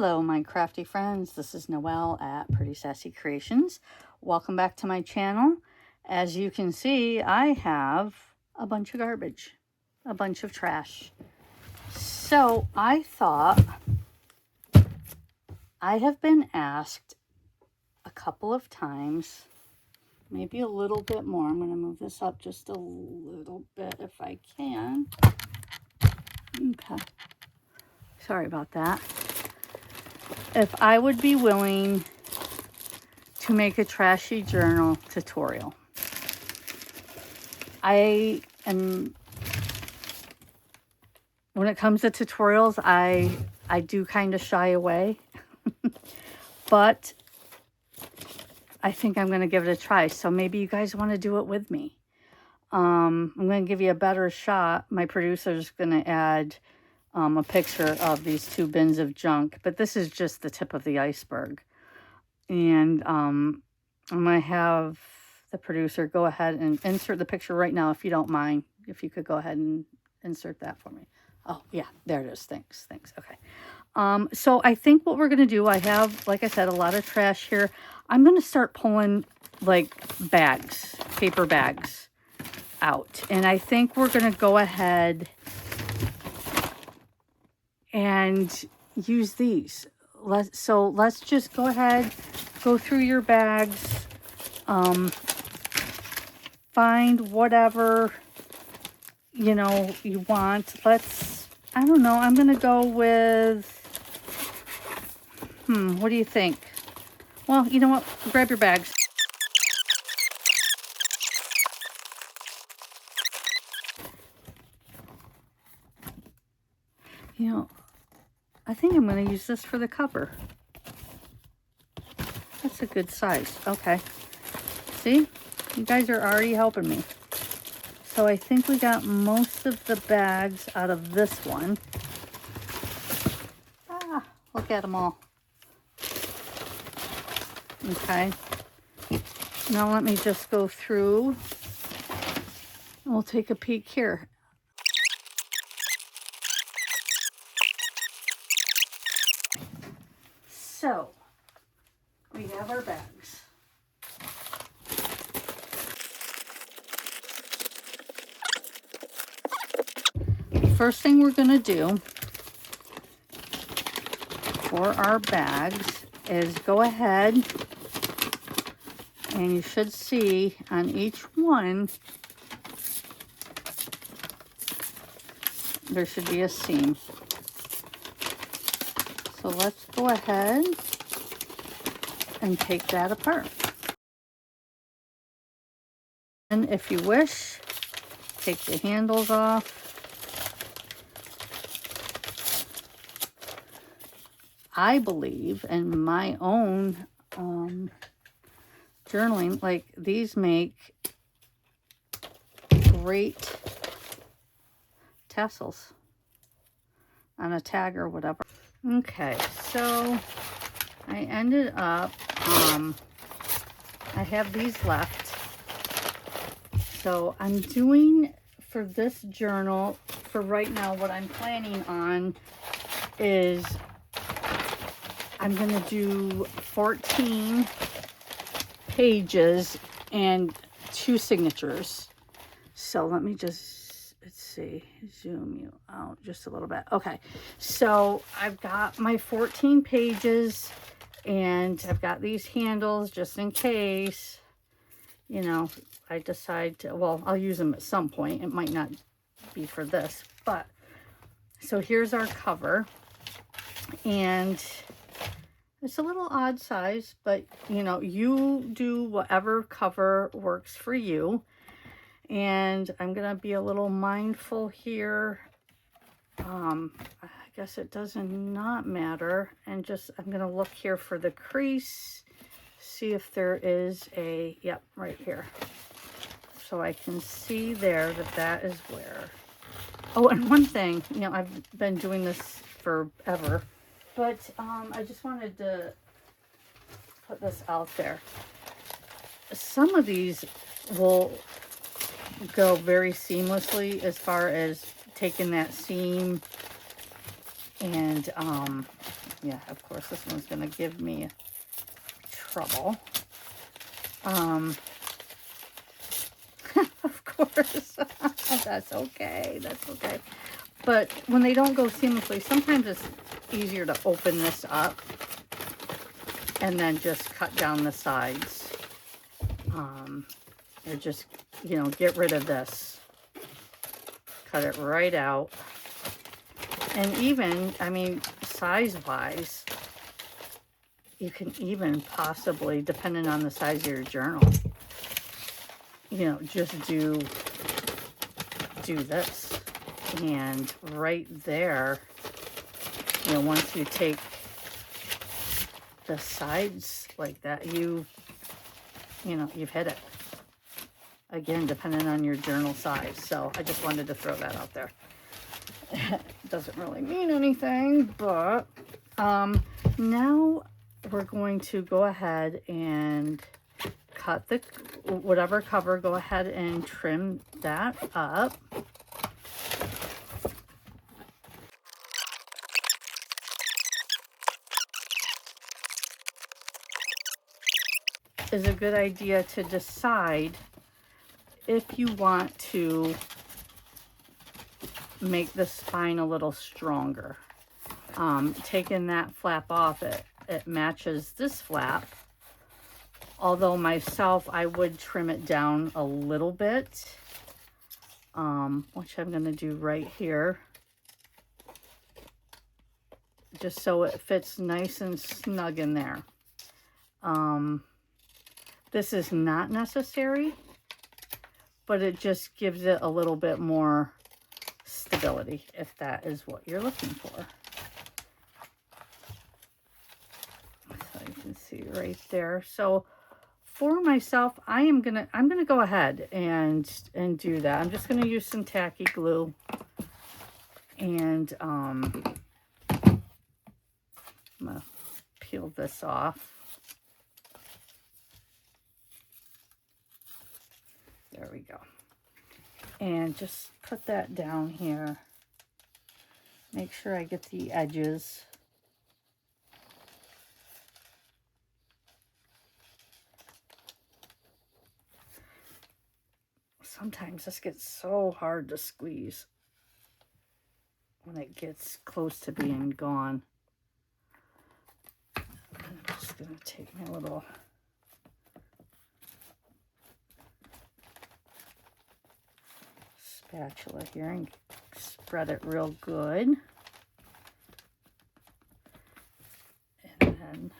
Hello, my crafty friends. This is Noelle at Pretty Sassy Creations. Welcome back to my channel. As you can see, I have a bunch of garbage, a bunch of trash. So I thought, I have been asked a couple of times, maybe a little bit more. I'm going to move this up just a little bit if I can. Okay. Sorry about that. If I would be willing to make a trashy journal tutorial. When it comes to tutorials, I do kind of shy away, but I think I'm going to give it a try. So maybe you guys want to do it with me. I'm going to give you a better shot. My producer's going to add a picture of these two bins of junk, but this is just the tip of the iceberg. And I'm going to have the producer go ahead and insert the picture right now, if you don't mind. If you could go ahead and insert that for me. Oh, yeah, there it is. Thanks. Okay. So I think what we're going to do, I have, like I said, a lot of trash here. I'm going to start pulling, like, bags, paper bags out. And I think we're going to go ahead and use these. So let's just go ahead, go through your bags, find whatever, you know, you want. I don't know, I'm going to go with, what do you think? Well, you know what? Grab your bags. You know, I think I'm going to use this for the cover. That's a good size. Okay. See? You guys are already helping me. So I think we got most of the bags out of this one. Ah, look at them all. Okay. Now let me just go through. And we'll take a peek here. So, we have our bags. The first thing we're going to do for our bags is go ahead, and you should see on each one, there should be a seam. So let's go ahead and take that apart. And if you wish, take the handles off. I believe in my own journaling, like these make great tassels on a tag or whatever. Okay, so I ended up, I have these left. So I'm doing for this journal, for right now, what I'm planning on is I'm going to do 14 pages and 2 signatures. So let me just, let's see, zoom you out just a little bit. Okay, so I've got my 14 pages and I've got these handles just in case, you know, I decide to, well, I'll use them at some point. It might not be for this, but so here's our cover, and it's a little odd size, but you know, you do whatever cover works for you. And I'm gonna be a little mindful here. I guess it does not matter. And just, I'm gonna look here for the crease, see if there is a, yep, right here. So I can see there that that is where. Oh, and one thing, you know, I've been doing this forever, but I just wanted to put this out there. Some of these will go very seamlessly as far as taking that seam and Yeah, of course, this one's going to give me trouble. Of course, that's okay. That's okay. But when they don't go seamlessly, sometimes it's easier to open this up and then just cut down the sides. Or just, you know, get rid of this. Cut it right out. And even, I mean, size-wise, you can even possibly, depending on the size of your journal, you know, just do this. And right there, you know, once you take the sides like that, you know, you've hit it. Again, depending on your journal size. So I just wanted to throw that out there. Doesn't really mean anything, but now we're going to go ahead and cut the whatever cover. Go ahead and trim that up. Is a good idea to decide if you want to make the spine a little stronger. Taking that flap off, it matches this flap. Although myself, I would trim it down a little bit, which I'm going to do right here. Just so it fits nice and snug in there. This is not necessary, but it just gives it a little bit more stability if that is what you're looking for. So you can see right there. So for myself, I'm gonna go ahead and do that. I'm just gonna use some tacky glue and I'm gonna peel this off. There we go. And just put that down here. Make sure I get the edges. Sometimes this gets so hard to squeeze when it gets close to being gone. I'm just going to take my little spatula here and spread it real good. And then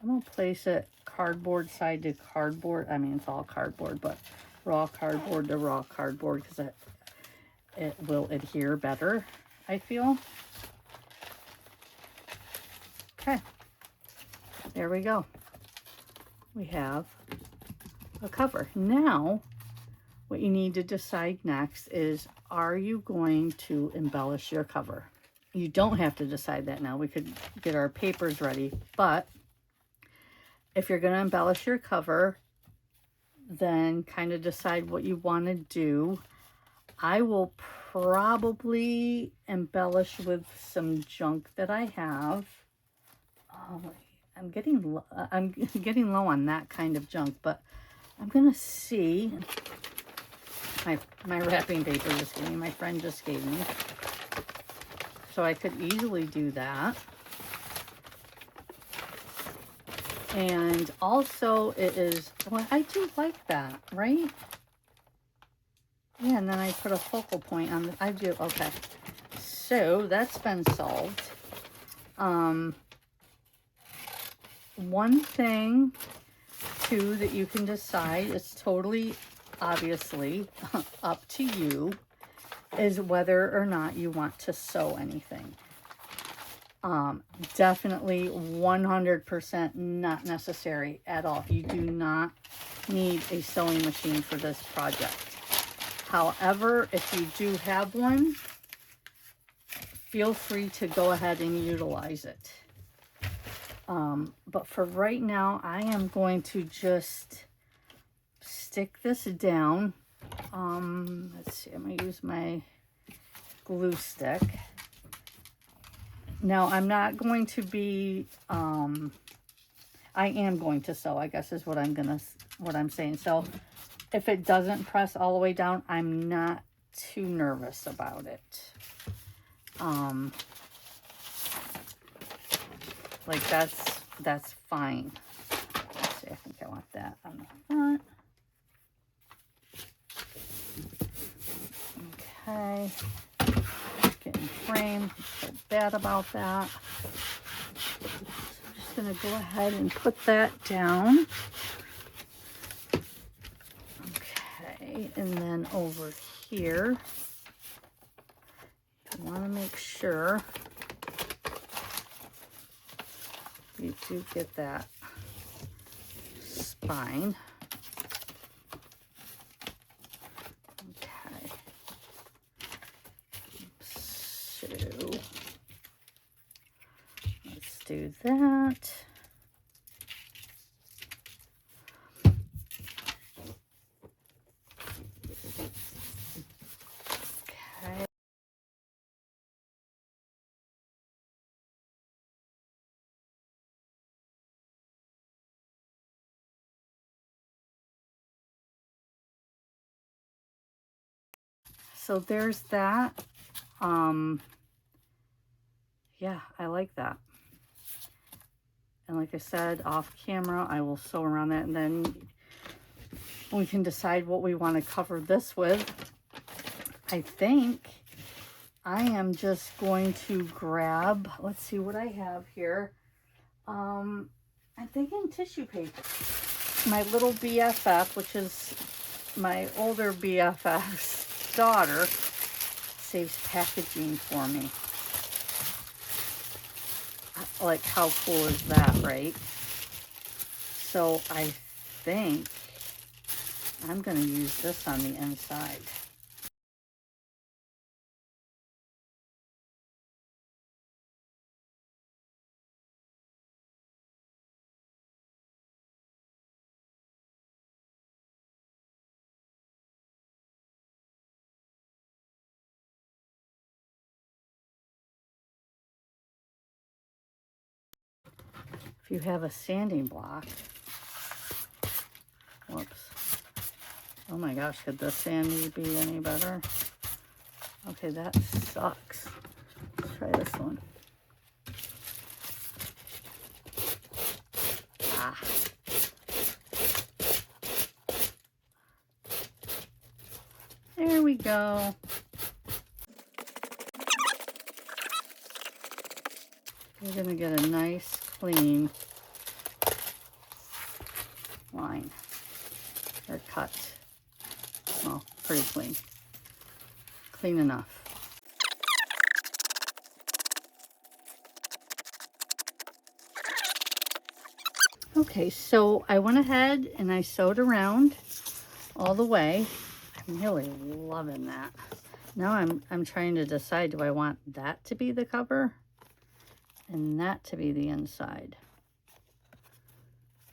I'm going to place it cardboard side to cardboard. I mean, it's all cardboard, but raw cardboard to raw cardboard because it will adhere better, I feel. Okay, there we go. We have a cover. Now, what you need to decide next is, are you going to embellish your cover? You don't have to decide that now. We could get our papers ready, but if you're going to embellish your cover, then kind of decide what you want to do. I will probably embellish with some junk that I have. I'm getting low on that kind of junk, but I'm going to see. My wrapping paper just gave me, my friend just gave me. So I could easily do that. And also it is, well, I do like that, right? Yeah, and then I put a focal point on I do, okay. So that's been solved. One thing, too, that you can decide, it's totally, obviously, up to you, is whether or not you want to sew anything. Definitely 100% not necessary at all. You do not need a sewing machine for this project. However, if you do have one, feel free to go ahead and utilize it. But for right now, I am going to just stick this down. Let's see, I'm going to use my glue stick. Now, I'm not going to be, I am going to sew, I guess is what I'm saying. So if it doesn't press all the way down, I'm not too nervous about it. Like that's fine. Let's see, I think I want that on the front. Okay. Getting framed. I feel bad about that. So I'm just going to go ahead and put that down. Okay. And then over here, I want to make sure you do get that spine. Okay. So let's do that. Okay. So there's that. Yeah, I like that. And like I said, off camera, I will sew around that, and then we can decide what we want to cover this with. I think I am just going to grab, let's see what I have here. I'm thinking tissue paper. My little BFF, which is my older BFF's daughter, saves packaging for me. Like, how cool is that, right? So I think I'm going to use this on the inside. If you have a sanding block, whoops. Oh my gosh, could this sanding be any better? Okay, that sucks. Let's try this one. Ah. There we go. We're gonna get a nice clean line or cut. Well, pretty clean. Clean enough. Okay, so I went ahead and I sewed around all the way. I'm really loving that. Now I'm trying to decide, do I want that to be the cover and that to be the inside?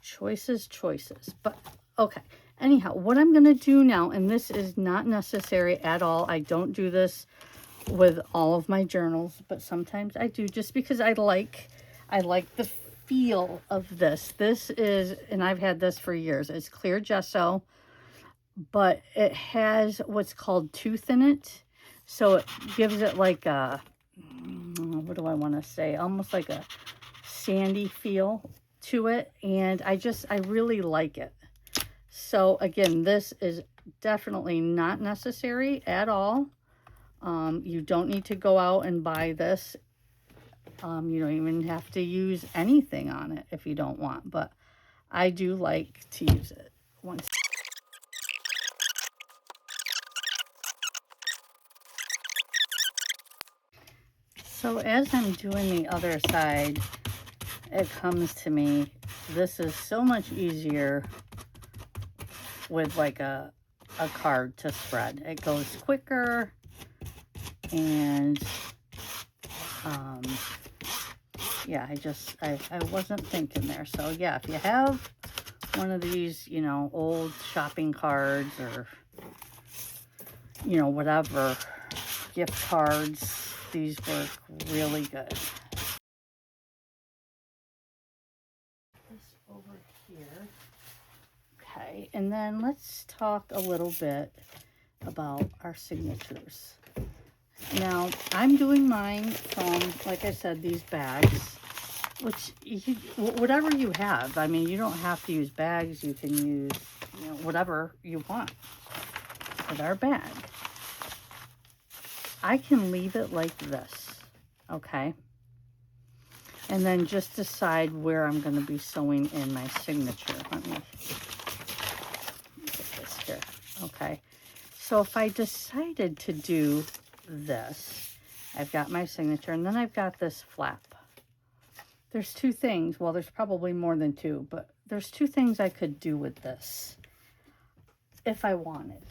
Choices. But okay, anyhow, what I'm going to do now, and this is not necessary at all. I don't do this with all of my journals, but sometimes I do, just because I like the feel of this. This is, and I've had this for years, it's clear gesso, but it has what's called tooth in it. So it gives it like a, what do I want to say? Almost like a sandy feel to it. And I really like it. So again, this is definitely not necessary at all. You don't need to go out and buy this. You don't even have to use anything on it if you don't want, but I do like to use it once. So as I'm doing the other side, it comes to me, this is so much easier with like a card to spread. It goes quicker, and yeah, I wasn't thinking there. So yeah, if you have one of these, you know, old shopping cards or, you know, whatever, gift cards, these work really good. here. Okay, and then let's talk a little bit about our signatures. Now, I'm doing mine from, like I said, these bags, which, whatever you have. I mean, you don't have to use bags. You can use, whatever you want with our bag. I can leave it like this, okay? And then just decide where I'm going to be sewing in my signature. Let me get this here, okay? So if I decided to do this, I've got my signature, and then I've got this flap. There's two things. Well, there's probably more than two, but there's two things I could do with this if I wanted.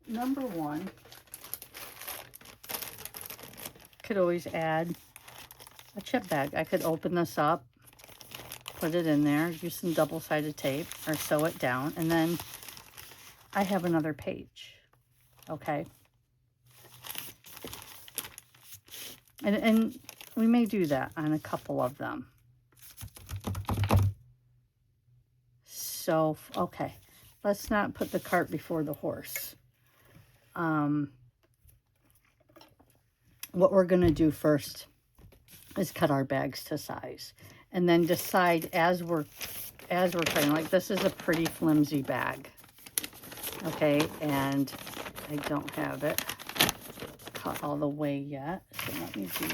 Number one, could always add a chip bag. I could open this up, put it in there, use some double-sided tape, or sew it down, and then I have another page, okay? And we may do that on a couple of them. So, okay, let's not put the cart before the horse. What we're going to do first is cut our bags to size, and then decide as we're cutting. Like, this is a pretty flimsy bag, okay, and I don't have it cut all the way yet, so let me do.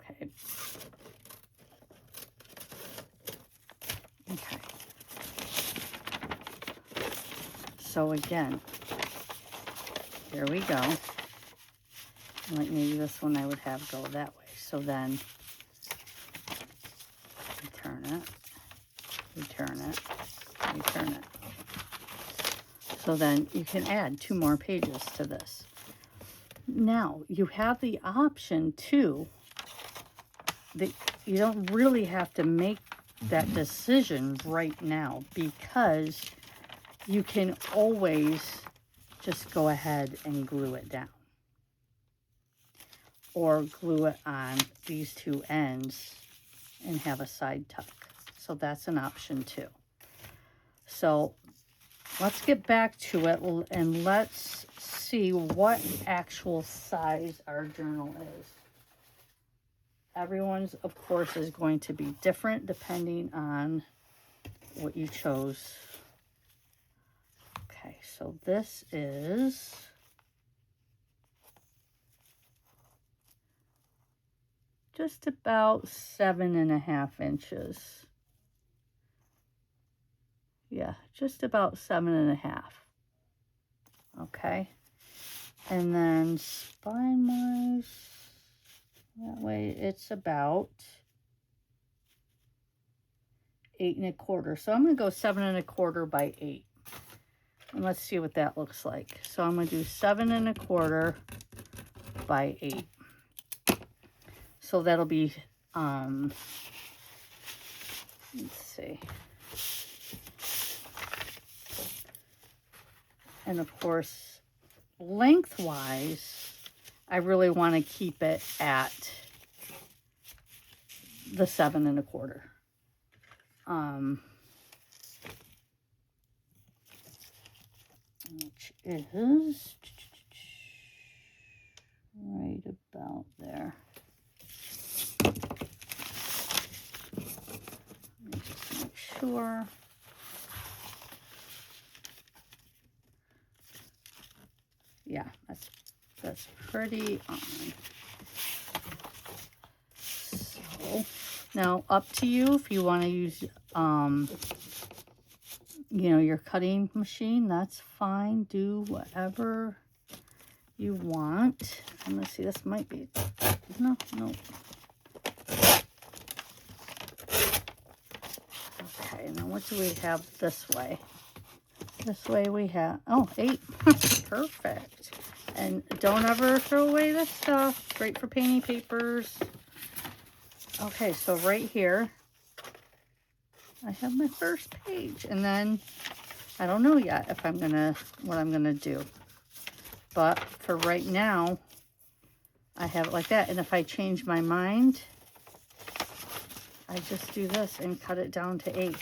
Okay. So again, here we go. Like, maybe this one I would have go that way. So then return it, return it, return it. So then you can add 2 more pages to this. Now you have the option too, that you don't really have to make that decision right now, because you can always just go ahead and glue it down, or glue it on these 2 ends and have a side tuck. So that's an option too. So let's get back to it and let's see what actual size our journal is. Everyone's, of course, is going to be different depending on what you chose. Okay, so this is just about 7.5 inches. Yeah, just about 7.5. Okay, and then spine wise, that way it's about 8.25. So I'm going to go 7.25 by 8. And let's see what that looks like. So I'm going to do 7.25 by 8. So that'll be, let's see. And of course, lengthwise, I really want to keep it at the 7.25. Which is right about there. Let me just make sure. Yeah, that's pretty on. So now up to you if you want to use your cutting machine, that's fine. Do whatever you want. And let's see, this might be, no. Okay, now what do we have this way? This way we have, 8. Perfect. And don't ever throw away this stuff. It's great for painting papers. Okay, so right here, I have my first page, and then I don't know yet if what I'm gonna do. But for right now, I have it like that. And if I change my mind, I just do this and cut it down to 8.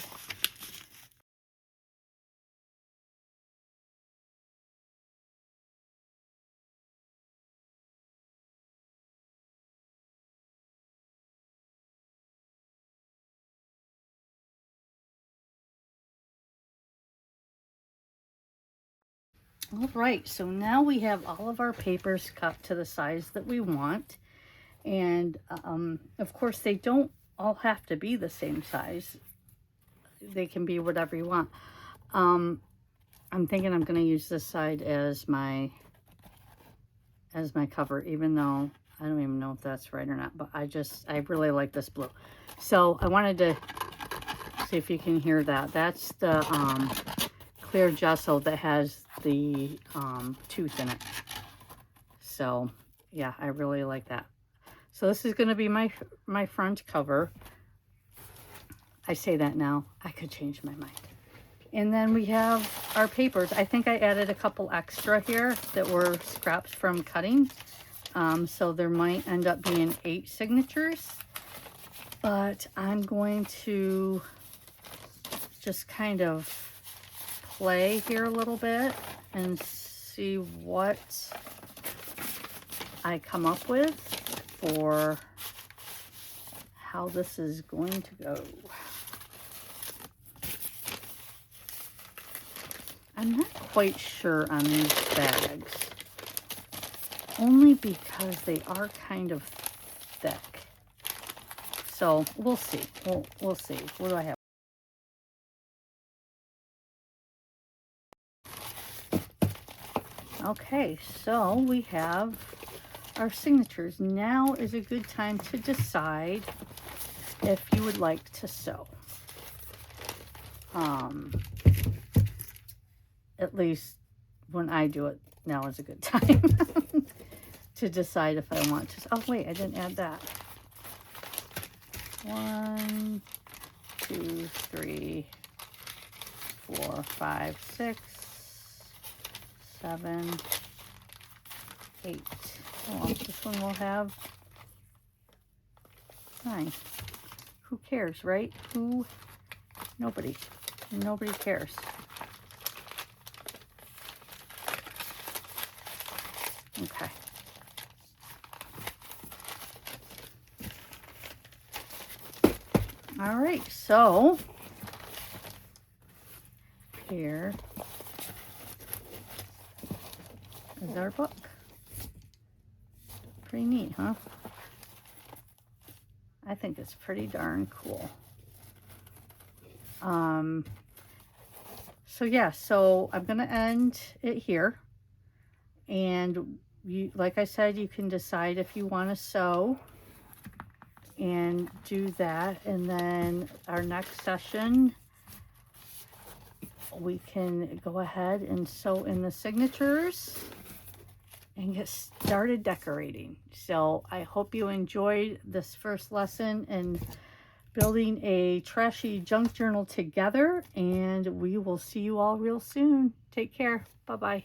All right, so now we have all of our papers cut to the size that we want. And of course, they don't all have to be the same size. They can be whatever you want. I'm thinking I'm going to use this side as my cover, even though I don't even know if that's right or not, but I really like this blue. So I wanted to see if you can hear that. That's the clear gesso that has the tooth in it. So yeah, I really like that. So this is going to be my front cover. I say that now, I could change my mind. And then we have our papers. I think I added a couple extra here that were scraps from cutting. So there might end up being 8 signatures. But I'm going to just kind of play here a little bit and see what I come up with for how this is going to go. I'm not quite sure on these bags, only because they are kind of thick. So we'll see. We'll see. What do I have? Okay, so we have our signatures. Now is a good time to decide if you would like to sew. At least when I do it, now is a good time to decide if I want to. Oh wait, I didn't add that. 1, 2, 3, 4, 5, 6, 7, 8. Oh, this one will have 9. Who cares, right? Nobody cares. Okay. All right, so here is our book. Pretty neat, huh? I think it's pretty darn cool. So yeah, so I'm gonna end it here. And you, like I said, you can decide if you want to sew and do that. And then our next session, we can go ahead and sew in the signatures and get started decorating. So I hope you enjoyed this first lesson in building a trashy junk journal together, and we will see you all real soon. Take care. Bye-bye.